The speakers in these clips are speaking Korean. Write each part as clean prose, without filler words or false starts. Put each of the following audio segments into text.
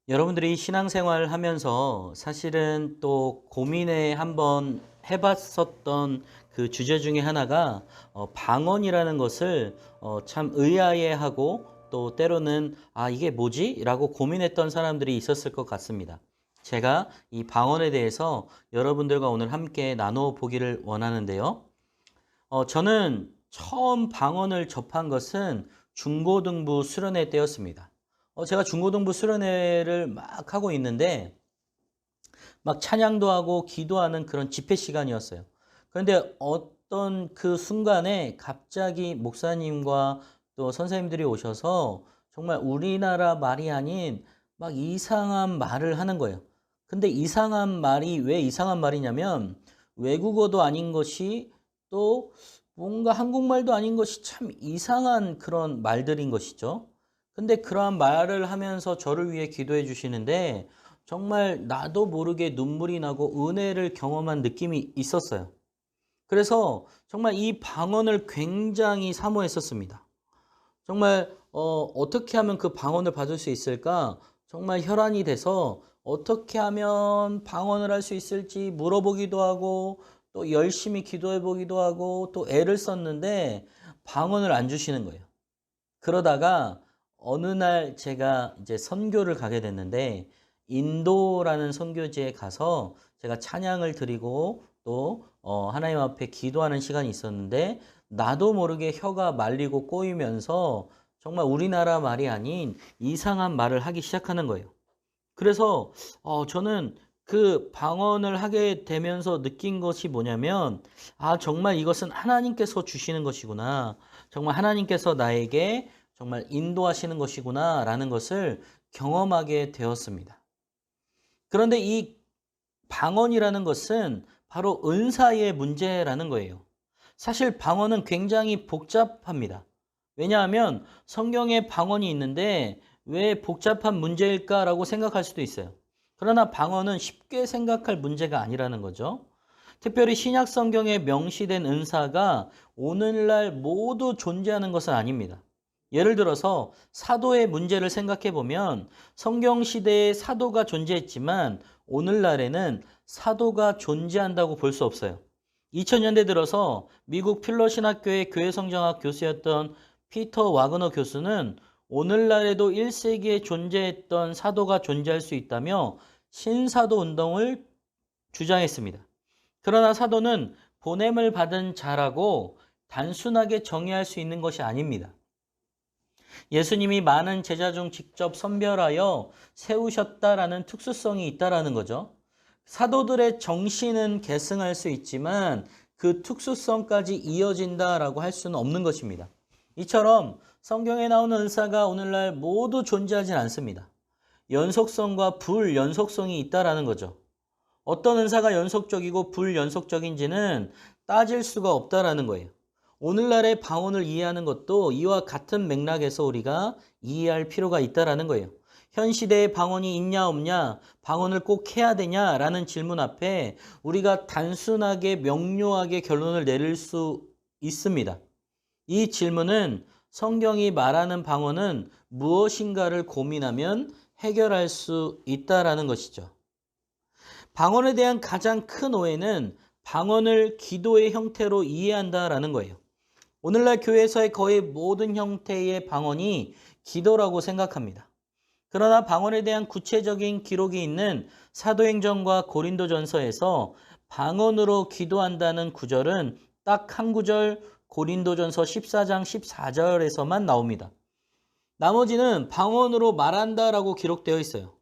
여러분들이 신앙생활 하면서 사실은 또 고민에 한번 해봤었던 그 주제 중에 하나가 방언이라는 것을 참 의아해하고 또 때로는 이게 뭐지? 라고 고민했던 사람들이 있었을 것 같습니다. 제가 이 방언에 대해서 여러분들과 오늘 함께 나눠 보기를 원하는데요. 저는 처음 방언을 접한 것은 중고등부 수련회 때였습니다. 제가 중고등부 수련회를 막 하고 있는데 막 찬양도 하고 기도하는 그런 집회 시간이었어요. 그런데 어떤 그 순간에 갑자기 목사님과 또 선생님들이 오셔서 정말 우리나라 말이 아닌 막 이상한 말을 하는 거예요. 근데 이상한 말이 왜 이상한 말이냐면 외국어도 아닌 것이 또 뭔가 한국말도 아닌 것이 참 이상한 그런 말들인 것이죠. 근데 그러한 말을 하면서 저를 위해 기도해 주시는데 정말 나도 모르게 눈물이 나고 은혜를 경험한 느낌이 있었어요. 그래서 정말 이 방언을 굉장히 사모했었습니다. 정말 어떻게 하면 그 방언을 받을 수 있을까? 정말 혈안이 돼서 어떻게 하면 방언을 할 수 있을지 물어보기도 하고 또 열심히 기도해 보기도 하고 또 애를 썼는데 방언을 안 주시는 거예요. 그러다가 어느 날 제가 이제 선교를 가게 됐는데 인도라는 선교지에 가서 제가 찬양을 드리고 또 하나님 앞에 기도하는 시간이 있었는데 나도 모르게 혀가 말리고 꼬이면서 정말 우리나라 말이 아닌 이상한 말을 하기 시작하는 거예요. 그래서 저는 그 방언을 하게 되면서 느낀 것이 뭐냐면 정말 이것은 하나님께서 주시는 것이구나. 정말 하나님께서 나에게 정말 인도하시는 것이구나라는 것을 경험하게 되었습니다. 그런데 이 방언이라는 것은 바로 은사의 문제라는 거예요. 사실 방언은 굉장히 복잡합니다. 왜냐하면 성경에 방언이 있는데 왜 복잡한 문제일까라고 생각할 수도 있어요. 그러나 방언은 쉽게 생각할 문제가 아니라는 거죠. 특별히 신약 성경에 명시된 은사가 오늘날 모두 존재하는 것은 아닙니다. 예를 들어서 사도의 문제를 생각해 보면 성경 시대에 사도가 존재했지만 오늘날에는 사도가 존재한다고 볼 수 없어요. 2000년대 들어서 미국 필러 신학교의 교회 성정학 교수였던 피터 와그너 교수는 오늘날에도 1세기에 존재했던 사도가 존재할 수 있다며 신사도 운동을 주장했습니다. 그러나 사도는 보냄을 받은 자라고 단순하게 정의할 수 있는 것이 아닙니다. 예수님이 많은 제자 중 직접 선별하여 세우셨다라는 특수성이 있다라는 거죠. 사도들의 정신은 계승할 수 있지만 그 특수성까지 이어진다라고 할 수는 없는 것입니다. 이처럼 성경에 나오는 은사가 오늘날 모두 존재하진 않습니다. 연속성과 불연속성이 있다라는 거죠. 어떤 은사가 연속적이고 불연속적인지는 따질 수가 없다라는 거예요. 오늘날의 방언을 이해하는 것도 이와 같은 맥락에서 우리가 이해할 필요가 있다라는 거예요. 현 시대에 방언이 있냐 없냐, 방언을 꼭 해야 되냐라는 질문 앞에 우리가 단순하게 명료하게 결론을 내릴 수 있습니다. 이 질문은 성경이 말하는 방언은 무엇인가를 고민하면 해결할 수 있다라는 것이죠. 방언에 대한 가장 큰 오해는 방언을 기도의 형태로 이해한다라는 거예요. 오늘날 교회에서의 거의 모든 형태의 방언이 기도라고 생각합니다. 그러나 방언에 대한 구체적인 기록이 있는 사도행전과 고린도전서에서 방언으로 기도한다는 구절은 딱 한 구절 고린도전서 14장 14절에서만 나옵니다. 나머지는 방언으로 말한다라고 기록되어 있어요.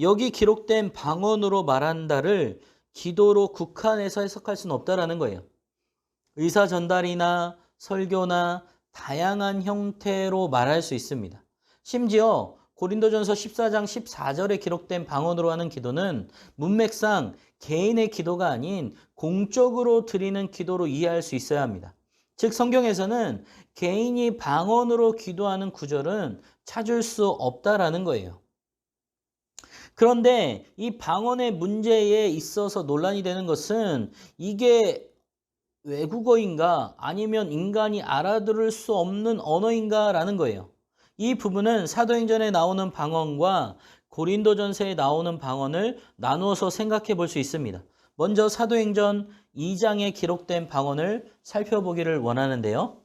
여기 기록된 방언으로 말한다를 기도로 국한해서 해석할 수는 없다라는 거예요. 의사 전달이나 설교나 다양한 형태로 말할 수 있습니다. 심지어 고린도전서 14장 14절에 기록된 방언으로 하는 기도는 문맥상 개인의 기도가 아닌 공적으로 드리는 기도로 이해할 수 있어야 합니다. 즉 성경에서는 개인이 방언으로 기도하는 구절은 찾을 수 없다라는 거예요. 그런데 이 방언의 문제에 있어서 논란이 되는 것은 이게 외국어인가 아니면 인간이 알아들을 수 없는 언어인가라는 거예요. 이 부분은 사도행전에 나오는 방언과 고린도전서에 나오는 방언을 나누어서 생각해 볼 수 있습니다. 먼저 사도행전 2장에 기록된 방언을 살펴보기를 원하는데요.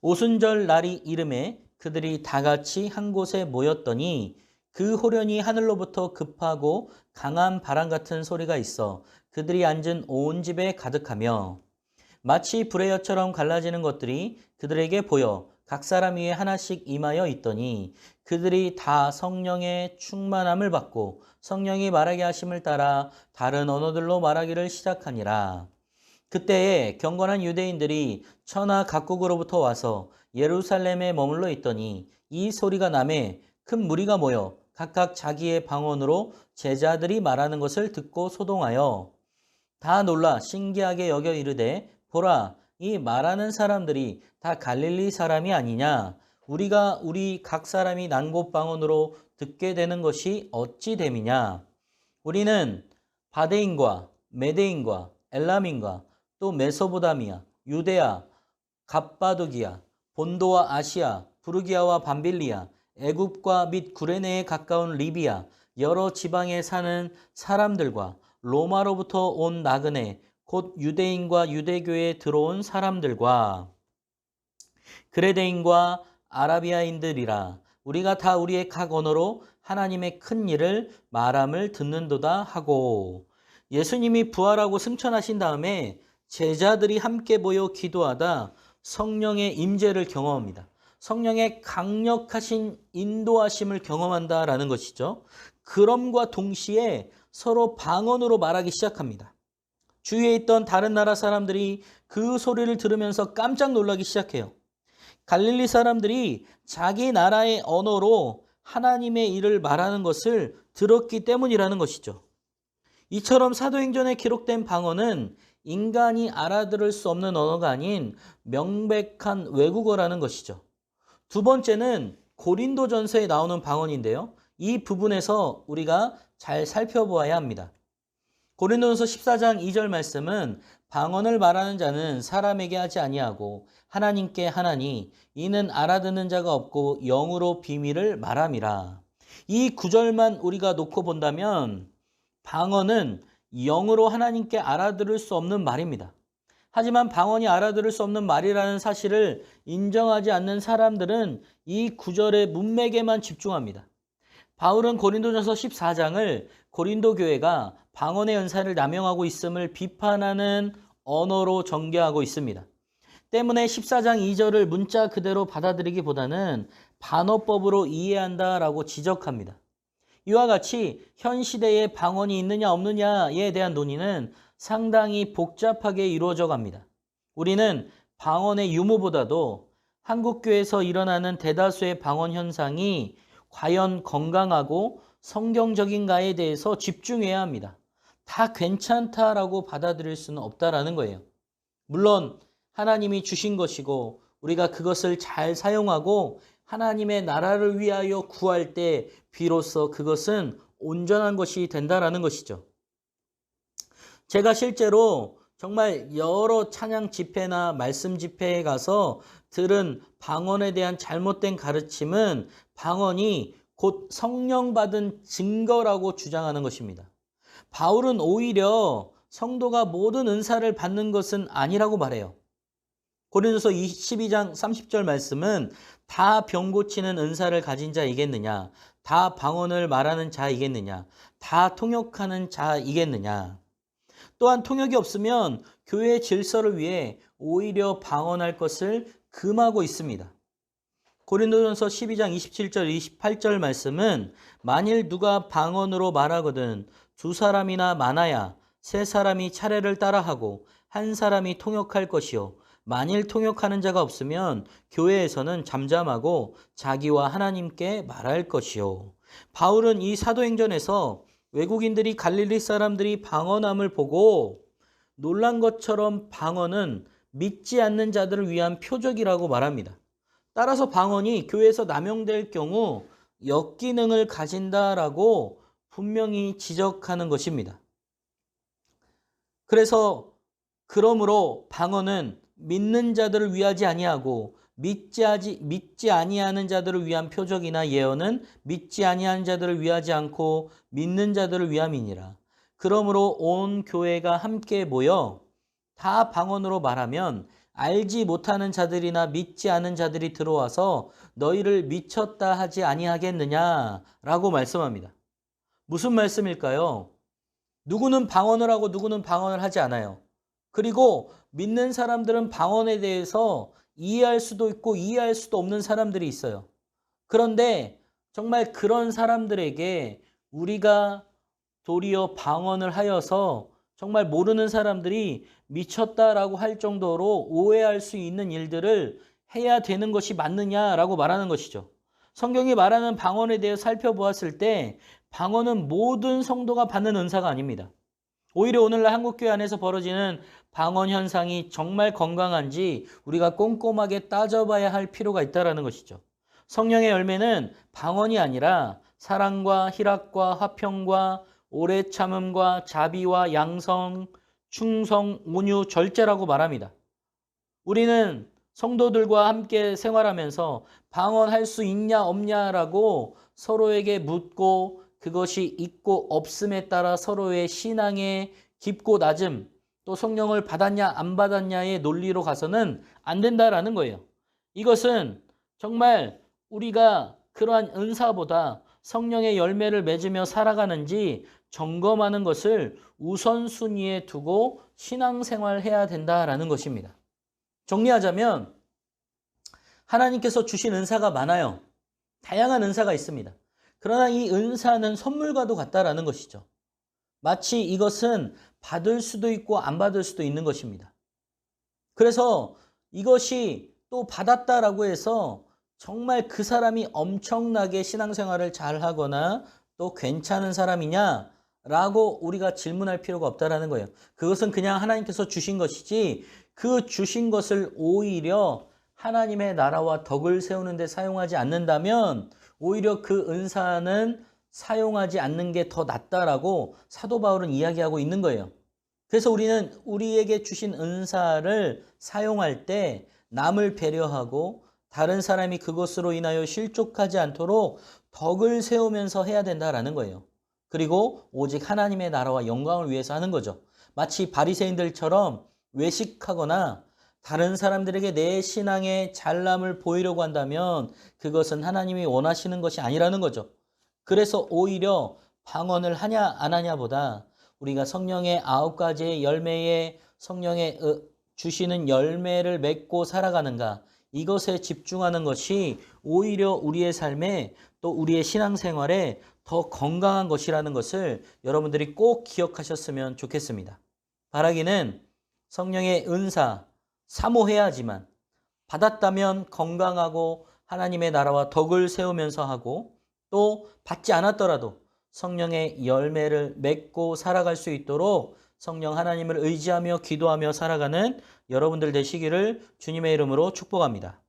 오순절 날이 이름에 그들이 다 같이 한 곳에 모였더니 그 호련히 하늘로부터 급하고 강한 바람 같은 소리가 있어 그들이 앉은 온 집에 가득하며 마치 불의 엿처럼 갈라지는 것들이 그들에게 보여 각 사람 위에 하나씩 임하여 있더니 그들이 다 성령의 충만함을 받고 성령이 말하게 하심을 따라 다른 언어들로 말하기를 시작하니라. 그때에 경건한 유대인들이 천하 각국으로부터 와서 예루살렘에 머물러 있더니 이 소리가 나매 큰 무리가 모여 각각 자기의 방언으로 제자들이 말하는 것을 듣고 소동하여 다 놀라 신기하게 여겨 이르되 보라 이 말하는 사람들이 다 갈릴리 사람이 아니냐 우리가 우리 각 사람이 난곳 방언으로 듣게 되는 것이 어찌 됨이냐 우리는 바데인과 메데인과 엘람인과 또 메소보다미아, 유데아, 갑바도기아, 본도와 아시아, 부르기아와 밤빌리아, 애굽과 및 구레네에 가까운 리비아, 여러 지방에 사는 사람들과 로마로부터 온 나그네, 곧 유대인과 유대교에 들어온 사람들과 그레데인과 아라비아인들이라 우리가 다 우리의 각 언어로 하나님의 큰 일을 말함을 듣는도다 하고 예수님이 부활하고 승천하신 다음에 제자들이 함께 모여 기도하다 성령의 임재를 경험합니다. 성령의 강력하신 인도하심을 경험한다라는 것이죠. 그럼과 동시에 서로 방언으로 말하기 시작합니다. 주위에 있던 다른 나라 사람들이 그 소리를 들으면서 깜짝 놀라기 시작해요. 갈릴리 사람들이 자기 나라의 언어로 하나님의 일을 말하는 것을 들었기 때문이라는 것이죠. 이처럼 사도행전에 기록된 방언은 인간이 알아들을 수 없는 언어가 아닌 명백한 외국어라는 것이죠. 두 번째는 고린도전서에 나오는 방언인데요. 이 부분에서 우리가 잘 살펴보아야 합니다. 고린도전서 14장 2절 말씀은 방언을 말하는 자는 사람에게 하지 아니하고 하나님께 하나니 이는 알아듣는 자가 없고 영으로 비밀을 말함이라. 이 구절만 우리가 놓고 본다면 방언은 영으로 하나님께 알아들을 수 없는 말입니다. 하지만 방언이 알아들을 수 없는 말이라는 사실을 인정하지 않는 사람들은 이 구절의 문맥에만 집중합니다. 바울은 고린도전서 14장을 고린도 교회가 방언의 은사를 남용하고 있음을 비판하는 언어로 전개하고 있습니다. 때문에 14장 2절을 문자 그대로 받아들이기보다는 반어법으로 이해한다라고 지적합니다. 이와 같이 현 시대에 방언이 있느냐 없느냐에 대한 논의는 상당히 복잡하게 이루어져 갑니다. 우리는 방언의 유무보다도 한국교회에서 일어나는 대다수의 방언 현상이 과연 건강하고 성경적인가에 대해서 집중해야 합니다. 다 괜찮다라고 받아들일 수는 없다라는 거예요. 물론 하나님이 주신 것이고 우리가 그것을 잘 사용하고 하나님의 나라를 위하여 구할 때 비로소 그것은 온전한 것이 된다라는 것이죠. 제가 실제로 정말 여러 찬양 집회나 말씀 집회에 가서 들은 방언에 대한 잘못된 가르침은 방언이 곧 성령 받은 증거라고 주장하는 것입니다. 바울은 오히려 성도가 모든 은사를 받는 것은 아니라고 말해요. 고린도서 22장 30절 말씀은 다 병 고치는 은사를 가진 자이겠느냐, 다 방언을 말하는 자이겠느냐, 다 통역하는 자이겠느냐. 또한 통역이 없으면 교회의 질서를 위해 오히려 방언할 것을 금하고 있습니다. 고린도전서 12장 27절 28절 말씀은 만일 누가 방언으로 말하거든 두 사람이나 많아야 세 사람이 차례를 따라하고 한 사람이 통역할 것이요 만일 통역하는 자가 없으면 교회에서는 잠잠하고 자기와 하나님께 말할 것이요. 바울은 이 사도행전에서 외국인들이 갈릴리 사람들이 방언함을 보고 놀란 것처럼 방언은 믿지 않는 자들을 위한 표적이라고 말합니다. 따라서 방언이 교회에서 남용될 경우 역기능을 가진다라고 분명히 지적하는 것입니다. 그러므로 방언은 믿는 자들을 위하지 아니하고 믿지 아니하는 자들을 위한 표적이나 예언은 믿지 아니하는 자들을 위하지 않고 믿는 자들을 위함이니라. 그러므로 온 교회가 함께 모여 다 방언으로 말하면 알지 못하는 자들이나 믿지 않은 자들이 들어와서 너희를 미쳤다 하지 아니하겠느냐라고 말씀합니다. 무슨 말씀일까요? 누구는 방언을 하고 누구는 방언을 하지 않아요. 그리고 믿는 사람들은 방언에 대해서 이해할 수도 있고 이해할 수도 없는 사람들이 있어요. 그런데 정말 그런 사람들에게 우리가 도리어 방언을 하여서 정말 모르는 사람들이 미쳤다라고 할 정도로 오해할 수 있는 일들을 해야 되는 것이 맞느냐라고 말하는 것이죠. 성경이 말하는 방언에 대해 살펴보았을 때 방언은 모든 성도가 받는 은사가 아닙니다. 오히려 오늘날 한국교회 안에서 벌어지는 방언 현상이 정말 건강한지 우리가 꼼꼼하게 따져봐야 할 필요가 있다는 것이죠. 성령의 열매는 방언이 아니라 사랑과 희락과 화평과 오래 참음과 자비와 양성, 충성, 온유, 절제라고 말합니다. 우리는 성도들과 함께 생활하면서 방언할 수 있냐 없냐라고 서로에게 묻고 그것이 있고 없음에 따라 서로의 신앙의 깊고 낮음, 또 성령을 받았냐 안 받았냐의 논리로 가서는 안 된다라는 거예요. 이것은 정말 우리가 그러한 은사보다 성령의 열매를 맺으며 살아가는지 점검하는 것을 우선순위에 두고 신앙생활해야 된다라는 것입니다. 정리하자면 하나님께서 주신 은사가 많아요. 다양한 은사가 있습니다. 그러나 이 은사는 선물과도 같다라는 것이죠. 마치 이것은 받을 수도 있고 안 받을 수도 있는 것입니다. 그래서 이것이 또 받았다라고 해서 정말 그 사람이 엄청나게 신앙생활을 잘하거나 또 괜찮은 사람이냐라고 우리가 질문할 필요가 없다라는 거예요. 그것은 그냥 하나님께서 주신 것이지 그 주신 것을 오히려 하나님의 나라와 덕을 세우는 데 사용하지 않는다면 오히려 그 은사는 사용하지 않는 게 더 낫다라고 사도 바울은 이야기하고 있는 거예요. 그래서 우리는 우리에게 주신 은사를 사용할 때 남을 배려하고 다른 사람이 그것으로 인하여 실족하지 않도록 덕을 세우면서 해야 된다라는 거예요. 그리고 오직 하나님의 나라와 영광을 위해서 하는 거죠. 마치 바리새인들처럼 외식하거나 다른 사람들에게 내 신앙의 잘남을 보이려고 한다면 그것은 하나님이 원하시는 것이 아니라는 거죠. 그래서 오히려 방언을 하냐 안 하냐보다 우리가 성령의 9가지의 열매에 성령의 주시는 열매를 맺고 살아가는가 이것에 집중하는 것이 오히려 우리의 삶에 또 우리의 신앙생활에 더 건강한 것이라는 것을 여러분들이 꼭 기억하셨으면 좋겠습니다. 바라기는 성령의 은사 사모해야지만 받았다면 건강하고 하나님의 나라와 덕을 세우면서 하고 또 받지 않았더라도 성령의 열매를 맺고 살아갈 수 있도록 성령 하나님을 의지하며 기도하며 살아가는 여러분들 되시기를 주님의 이름으로 축복합니다.